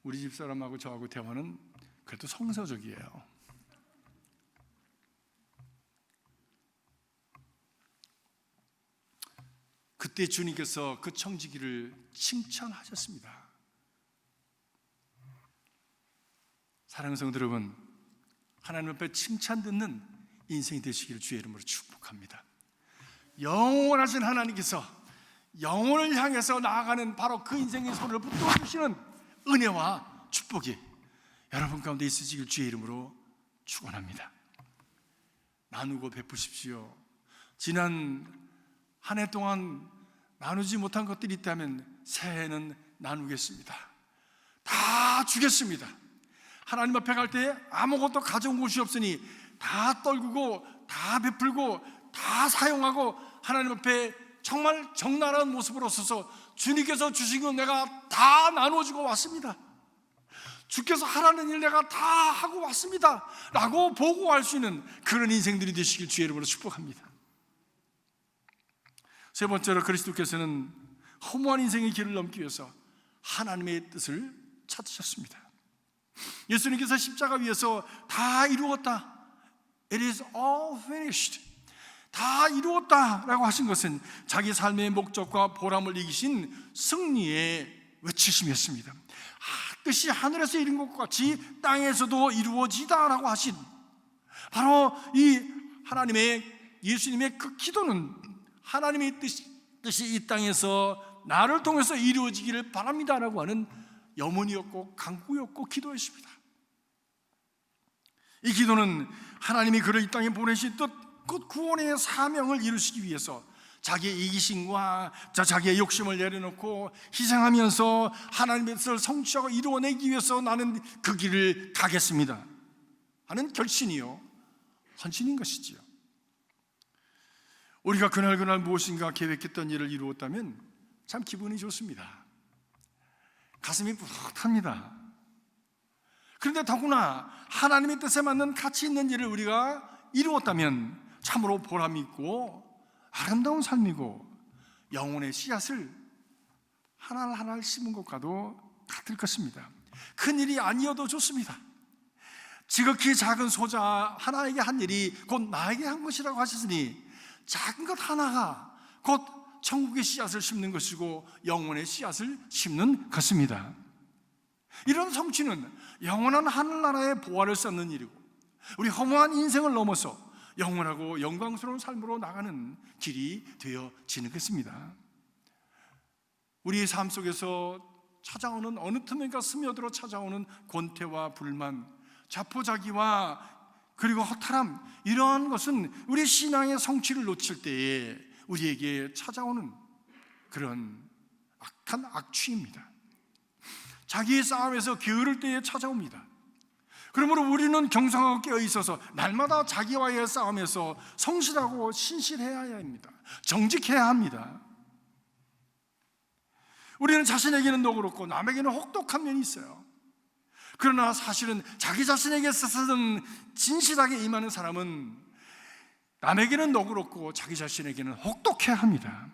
우리 집 사람하고 저하고 대화는 그래도 성서적이에요. 그때 주님께서 그 청지기를 칭찬하셨습니다. 사랑하는 성도 여러분, 하나님 앞에 칭찬 듣는 인생이 되시기를 주의 이름으로 축복합니다. 영원하신 하나님께서 영혼을 향해서 나아가는 바로 그 인생의 손을 붙들어주시는 은혜와 축복이 여러분 가운데 있으시길 주의 이름으로 축원합니다. 나누고 베푸십시오. 지난 한 해 동안 나누지 못한 것들이 있다면 새해에는 나누겠습니다. 다 주겠습니다. 하나님 앞에 갈 때 아무것도 가져온 곳이 없으니 다 떨구고 다 베풀고 다 사용하고 하나님 앞에 정말 적나라한 모습으로 서서 주님께서 주신 건 내가 다 나눠주고 왔습니다. 주께서 하라는 일 내가 다 하고 왔습니다 라고 보고할 수 있는 그런 인생들이 되시길 주의 이름으로 축복합니다. 세 번째로 그리스도께서는 허무한 인생의 길을 넘기 위해서 하나님의 뜻을 찾으셨습니다. 예수님께서 십자가 위에서 다 이루었다, It is all finished, 다 이루었다라고 하신 것은 자기 삶의 목적과 보람을 이기신 승리의 외치심이었습니다. 뜻이 하늘에서 이룬 것과 같이 땅에서도 이루어지다라고 하신 바로 이 하나님의 예수님의 그 기도는 하나님의 뜻이 이 땅에서 나를 통해서 이루어지기를 바랍니다라고 하는 염원이었고 간구였고 기도였습니다. 이 기도는 하나님이 그를 이 땅에 보내신 뜻, 그 구원의 사명을 이루시기 위해서 자기의 이기심과 자기의 욕심을 내려놓고 희생하면서 하나님의 뜻을 성취하고 이루어내기 위해서 나는 그 길을 가겠습니다 하는 결심이요 헌신인 것이지요. 우리가 그날 무엇인가 계획했던 일을 이루었다면 참 기분이 좋습니다. 가슴이 뿌듯합니다. 그런데 더구나 하나님의 뜻에 맞는 가치 있는 일을 우리가 이루었다면 참으로 보람이 있고 아름다운 삶이고 영혼의 씨앗을 하나하나 심은 것과도 같을 것입니다. 큰 일이 아니어도 좋습니다. 지극히 작은 소자 하나에게 한 일이 곧 나에게 한 것이라고 하셨으니 작은 것 하나가 곧 천국의 씨앗을 심는 것이고 영혼의 씨앗을 심는 것입니다. 이런 성취는 영원한 하늘나라의 보화를 쌓는 일이고 우리 허무한 인생을 넘어서 영원하고 영광스러운 삶으로 나가는 길이 되어지는 것입니다. 우리의 삶 속에서 찾아오는 어느 틈인가 스며들어 찾아오는 권태와 불만, 자포자기와 그리고 허탈함, 이러한 것은 우리 신앙의 성취를 놓칠 때에 우리에게 찾아오는 그런 악한 악취입니다. 자기의 싸움에서 게으를 때에 찾아옵니다. 그러므로 우리는 경성하고 깨어 있어서 날마다 자기와의 싸움에서 성실하고 신실해야 합니다. 정직해야 합니다. 우리는 자신에게는 너그럽고 남에게는 혹독한 면이 있어요. 그러나 사실은 자기 자신에게 있어서는 진실하게 임하는 사람은 남에게는 너그럽고 자기 자신에게는 혹독해야 합니다.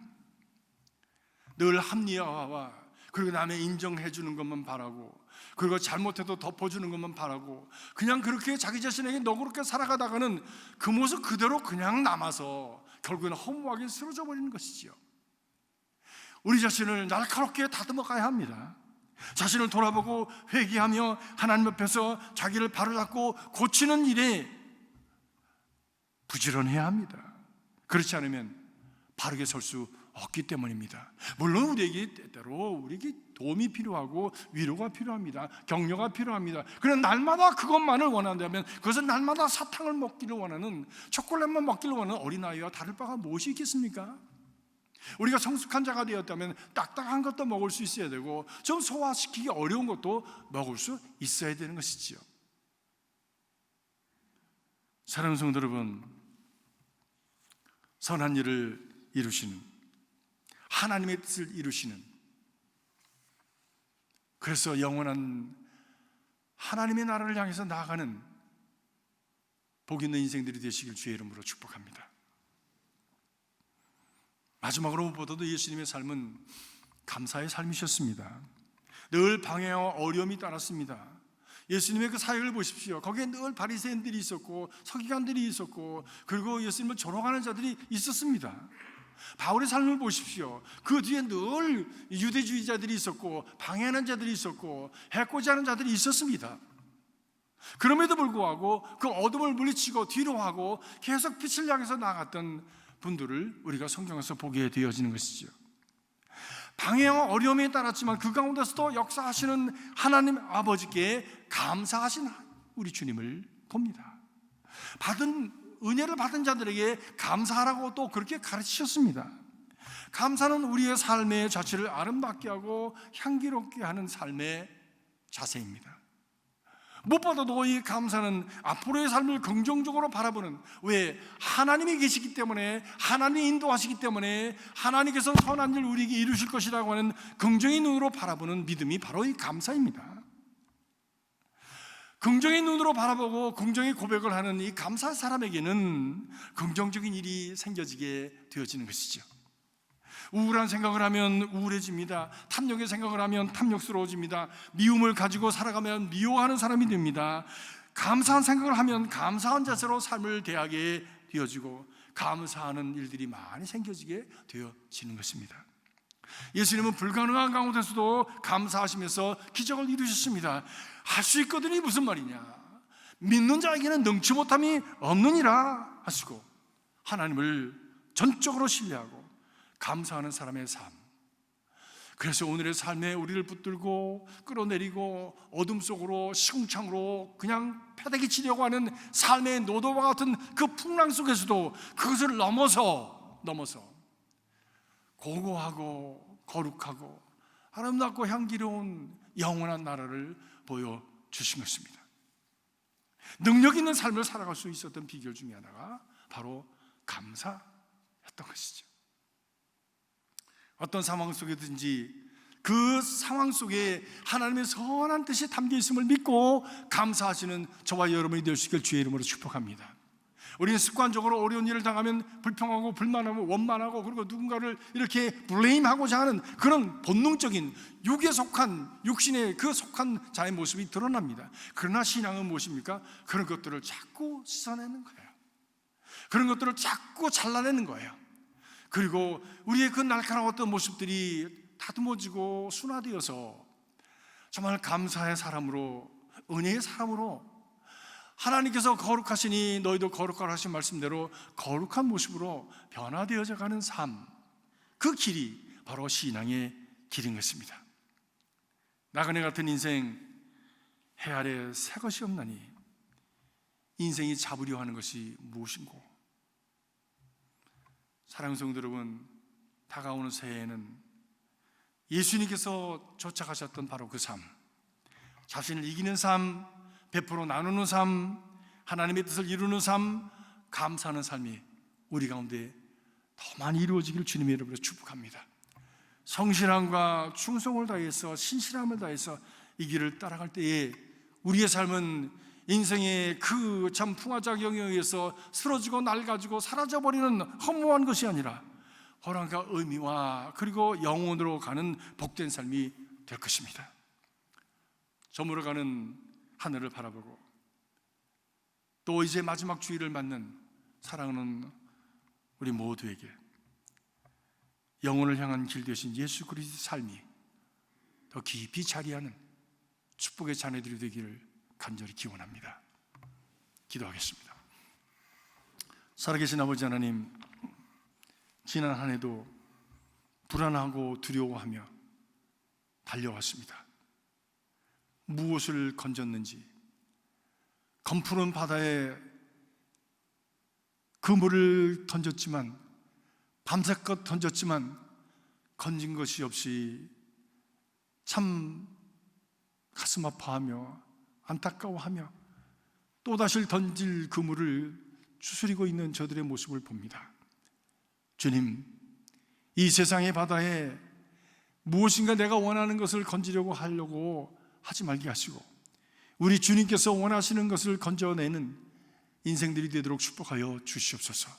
늘 합리화와 그리고 남의 인정해 주는 것만 바라고 그리고 잘못해도 덮어주는 것만 바라고 그냥 그렇게 자기 자신에게 너그럽게 살아가다가는 그 모습 그대로 그냥 남아서 결국에는 허무하게 쓰러져 버리는 것이지요. 우리 자신을 날카롭게 다듬어 가야 합니다. 자신을 돌아보고 회개하며 하나님 앞에서 자기를 바로잡고 고치는 일에 부지런해야 합니다. 그렇지 않으면 바르게 설 수 없기 때문입니다. 물론 우리에게 때때로 우리에게 도움이 필요하고 위로가 필요합니다. 격려가 필요합니다. 그냥 날마다 그것만을 원한다면, 그것은 날마다 사탕을 먹기를 원하는, 초콜릿만 먹기를 원하는 어린아이와 다를 바가 무엇이 있겠습니까? 우리가 성숙한 자가 되었다면 딱딱한 것도 먹을 수 있어야 되고 좀 소화시키기 어려운 것도 먹을 수 있어야 되는 것이지요. 사랑하는 성도 여러분, 선한 일을 이루시는, 하나님의 뜻을 이루시는, 그래서 영원한 하나님의 나라를 향해서 나아가는 복 있는 인생들이 되시길 주의 이름으로 축복합니다. 마지막으로 무엇보다도 예수님의 삶은 감사의 삶이셨습니다. 늘 방해와 어려움이 따랐습니다. 예수님의 그 사역을 보십시오. 거기에 늘 바리새인들이 있었고 서기관들이 있었고, 그리고 예수님을 조롱하는 자들이 있었습니다. 바울의 삶을 보십시오. 그 뒤에 늘 유대주의자들이 있었고 방해하는 자들이 있었고 해코지 하는 자들이 있었습니다. 그럼에도 불구하고 그 어둠을 물리치고 뒤로 하고 계속 빛을 향해서 나아갔던 분들을 우리가 성경에서 보게 되어지는 것이죠. 방해와 어려움이 따랐지만 그 가운데서도 역사하시는 하나님 아버지께 감사하신 우리 주님을 봅니다. 은혜를 받은 자들에게 감사하라고 또 그렇게 가르치셨습니다. 감사는 우리의 삶의 자체를 아름답게 하고 향기롭게 하는 삶의 자세입니다. 무엇보다도 이 감사는 앞으로의 삶을 긍정적으로 바라보는, 왜? 하나님이 계시기 때문에, 하나님이 인도하시기 때문에, 하나님께서 선한 일 우리에게 이루실 것이라고 하는 긍정의 눈으로 바라보는 믿음이 바로 이 감사입니다. 긍정의 눈으로 바라보고 긍정의 고백을 하는 이 감사한 사람에게는 긍정적인 일이 생겨지게 되어지는 것이죠. 우울한 생각을 하면 우울해집니다. 탐욕의 생각을 하면 탐욕스러워집니다. 미움을 가지고 살아가면 미워하는 사람이 됩니다. 감사한 생각을 하면 감사한 자세로 삶을 대하게 되어지고 감사하는 일들이 많이 생겨지게 되어지는 것입니다. 예수님은 불가능한 가운데서도 감사하시면서 기적을 이루셨습니다. 할 수 있거든이 무슨 말이냐, 믿는 자에게는 능치 못함이 없느니라 하시고 하나님을 전적으로 신뢰하고 감사하는 사람의 삶. 그래서 오늘의 삶에 우리를 붙들고 끌어내리고 어둠 속으로 시궁창으로 그냥 패대기 치려고 하는 삶의 노도와 같은 그 풍랑 속에서도 그것을 넘어서 고고하고 거룩하고 아름답고 향기로운 영원한 나라를 보여주신 것입니다. 능력 있는 삶을 살아갈 수 있었던 비결 중에 하나가 바로 감사였던 것이죠. 어떤 상황 속에든지 그 상황 속에 하나님의 선한 뜻이 담겨 있음을 믿고 감사하시는 저와 여러분이 될 수 있길 주의 이름으로 축복합니다. 우리는 습관적으로 어려운 일을 당하면 불평하고 불만하고 원만하고, 그리고 누군가를 이렇게 블레임하고자 하는 그런 본능적인 육신의 그 속한 자의 모습이 드러납니다. 그러나 신앙은 무엇입니까? 그런 것들을 자꾸 씻어내는 거예요. 그런 것들을 자꾸 잘라내는 거예요. 그리고 우리의 그 날카로웠던 모습들이 다듬어지고 순화되어서 정말 감사의 사람으로, 은혜의 사람으로, 하나님께서 거룩하시니 너희도 거룩하라 하신 말씀대로 거룩한 모습으로 변화되어져 가는 삶, 그 길이 바로 신앙의 길인 것입니다. 나그네 같은 인생, 해 아래 새 것이 없나니 인생이 잡으려 하는 것이 무엇인고. 사랑하는 성도 여러분, 다가오는 새해에는 예수님께서 쫓아가셨던 바로 그 삶, 자신을 이기는 삶, 베풀어 나누는 삶, 하나님의 뜻을 이루는 삶, 감사하는 삶이 우리 가운데 더 많이 이루어지기를 주님의 이름으로 축복합니다. 성실함과 충성을 다해서, 신실함을 다해서 이 길을 따라갈 때에 우리의 삶은 인생의 그 참 풍화작용에 의해서 쓰러지고 낡아지고 사라져버리는 허무한 것이 아니라 호랑과 의미와 그리고 영혼으로 가는 복된 삶이 될 것입니다. 저물어가는 하늘을 바라보고 또 이제 마지막 주일을 맞는 사랑하는 우리 모두에게 영혼을 향한 길 되신 예수 그리스도의 삶이 더 깊이 자리하는 축복의 자녀들이 되기를 간절히 기원합니다. 기도하겠습니다. 살아계신 아버지 하나님, 지난 한 해도 불안하고 두려워하며 달려왔습니다. 무엇을 건졌는지, 검푸른 바다에 그물을 던졌지만, 밤새껏 던졌지만 건진 것이 없이 참 가슴 아파하며 안타까워하며 또다시 던질 그물을 추스리고 있는 저들의 모습을 봅니다. 주님, 이 세상의 바다에 무엇인가 내가 원하는 것을 건지려고 하려고 하지 말게 하시고, 우리 주님께서 원하시는 것을 건져내는 인생들이 되도록 축복하여 주시옵소서.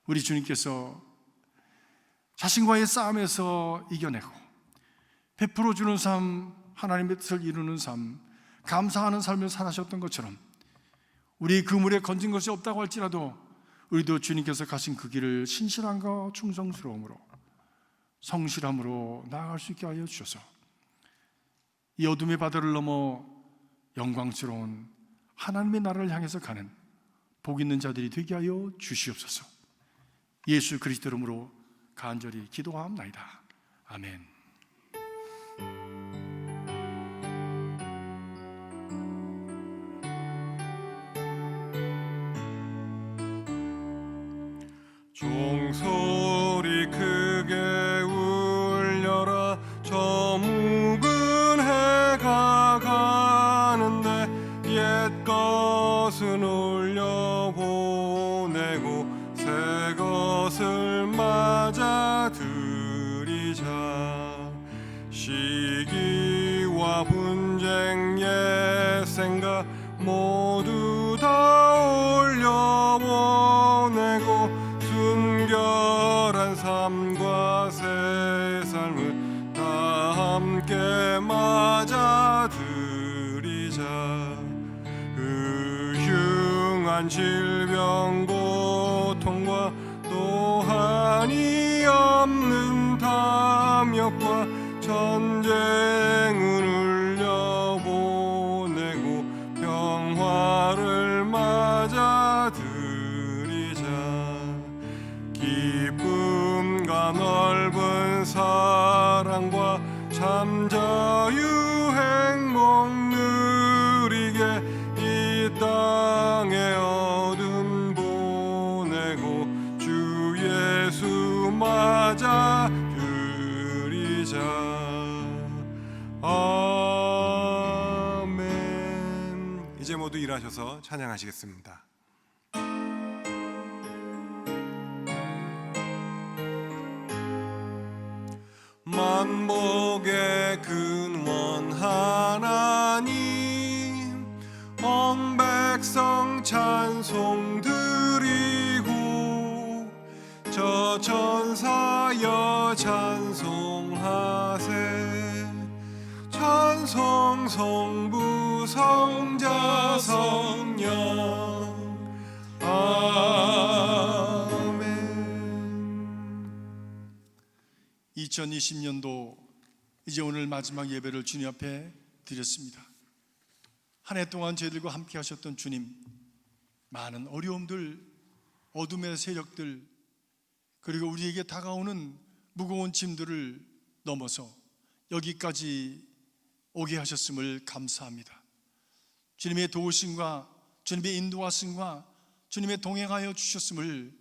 우리 주님께서 자신과의 싸움에서 이겨내고 베풀어 주는 삶, 하나님의 뜻을 이루는 삶, 감사하는 삶을 살아셨던 것처럼 우리 그물에 건진 것이 없다고 할지라도 우리도 주님께서 가신 그 길을 신실함과 충성스러움으로, 성실함으로 나아갈 수 있게 하여 주셔서 이 어둠의 바다를 넘어 영광스러운 하나님의 나라를 향해서 가는 복 있는 자들이 되게 하여 주시옵소서. 예수 그리스도 이름으로 간절히 기도하옵나이다. 아멘. 종소리 크게 울려라. 저 묵은 해가 가는데 옛 것은 올려보내고 새 것을 맞아 들이자. 시기와 분쟁 옛 생각 모두 다 올려보내고 순결한 삶과 새 삶을 다 함께 맞아 들이자. 흉한 질병 고통과 또 한이 없는 탐욕과 전쟁을 울려보내고 평화를 맞아 들이자. 기쁨과 넓은 사랑과 참 자유 행복 누리게 이 땅의 어둠 보내고 주 예수 맞아 들이자. 아멘. 이제 모두 일하셔서 찬양하시겠습니다. 만복의 근원 하나님, 온 백성 찬송 드리고 저 천사여 찬송하세. 찬송 성부 성자 성령 아멘. 2020년도 이제 오늘 마지막 예배를 주님 앞에 드렸습니다. 한 해 동안 저희들과 함께 하셨던 주님, 많은 어려움들, 어둠의 세력들, 그리고 우리에게 다가오는 무거운 짐들을 넘어서 여기까지 오게 하셨음을 감사합니다. 주님의 도우심과 주님의 인도하심과 주님의 동행하여 주셨음을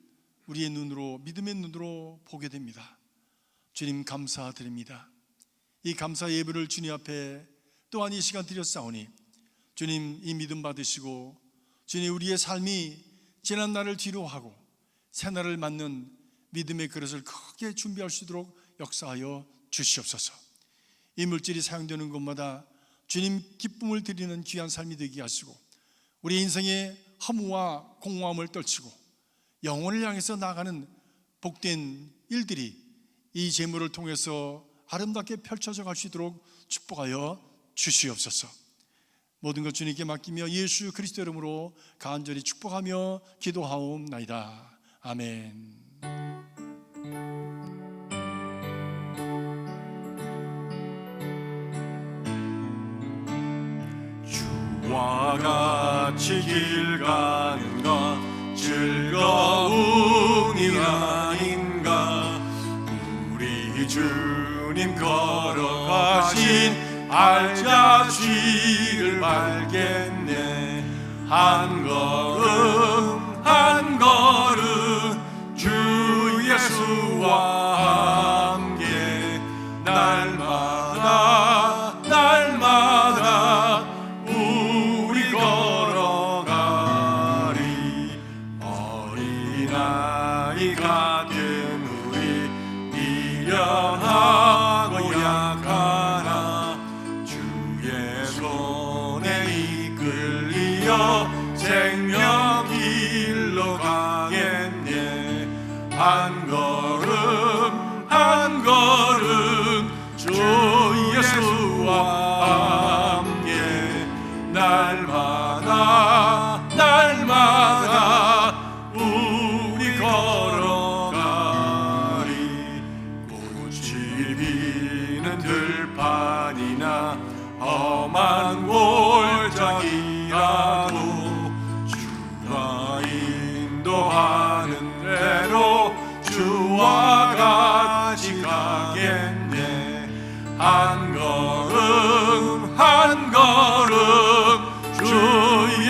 우리의 눈으로, 믿음의 눈으로 보게 됩니다. 주님 감사드립니다. 이 감사 예배를 주님 앞에 또한 이 시간 드렸사오니 주님 이 믿음 받으시고 주님 우리의 삶이 지난 날을 뒤로하고 새 날을 맞는 믿음의 그릇을 크게 준비할 수 있도록 역사하여 주시옵소서. 이 물질이 사용되는 곳마다 주님 기쁨을 드리는 귀한 삶이 되게 하시고 우리 인생의 허무와 공허함을 떨치고 영혼을 향해서 나가는 복된 일들이 이 재물을 통해서 아름답게 펼쳐져 갈 수 있도록 축복하여 주시옵소서. 모든 것 주님께 맡기며 예수 그리스도 이름으로 간절히 축복하며 기도하옵나이다. 아멘. 주와 같이 길 가는 것 즐거움이 아닌가. 우리 주님 걸어가신 알자취를 밟겠네. 한 걸음 한 걸음 주 예수와 함께 날마다 날마다 우리 걸어가리. 어린아이 같은 우리 미련하고 약하나 주의 손에 이끌리어 생명 길로 가겠네. 한 걸음 한 걸음 주 예수와 함께 날마다 날마다 우리 걸어가리. 꽃이 피는 들판이나 험한 골짜기라도 주가 인도하는 대로 주와 같이 가겠네. 한 걸음 한 걸음 주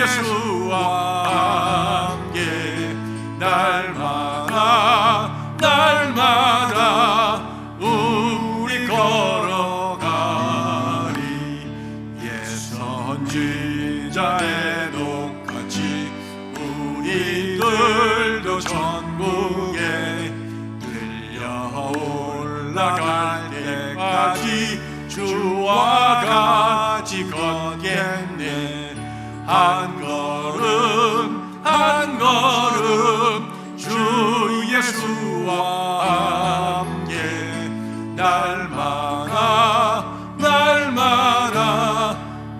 예수와 함께 날마다 날마다 우리 걸어가리. 옛 선지자의 똑같이 우리들도 천국에 들려 올라갈 때까지 주와 같이 걷겠네. 한 걸음 한 걸음 주 예수와 함께 날마다 날마다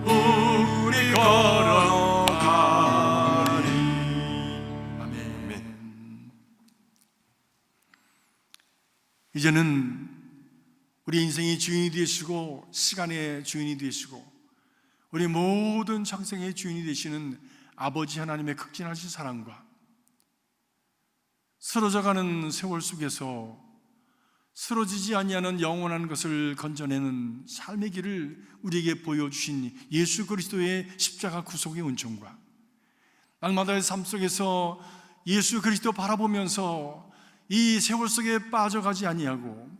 우리 걸어가리. 아멘. 이제는 우리 인생의 주인이 되시고 시간의 주인이 되시고 우리 모든 창생의 주인이 되시는 아버지 하나님의 극진하신 사랑과 쓰러져가는 세월 속에서 쓰러지지 아니하는 영원한 것을 건져내는 삶의 길을 우리에게 보여주신 예수 그리스도의 십자가 구속의 은총과 날마다의 삶 속에서 예수 그리스도 바라보면서 이 세월 속에 빠져가지 아니하고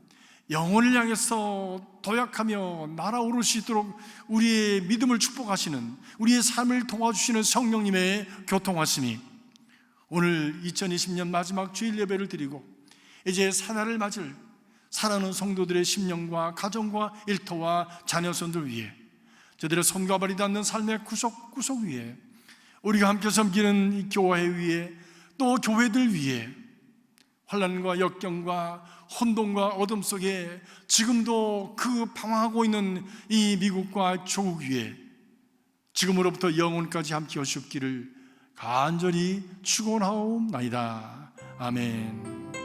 영혼을 향해서 도약하며 날아오를 수 있도록 우리의 믿음을 축복하시는, 우리의 삶을 도와주시는 성령님의 교통하심이 오늘 2020년 마지막 주일 예배를 드리고 이제 사날을 맞을 사랑하는 성도들의 심령과 가정과 일터와 자녀손들 위해, 저들의 손과 발이 닿는 삶의 구석 위에, 우리가 함께 섬기는 이 교회 위에, 또 교회들 위에 환난과 역경과 혼돈과 어둠 속에 지금도 그 방황하고 있는 이 미국과 조국 위에 지금으로부터 영원까지 함께 하시옵기를 간절히 축원하옵나이다. 아멘.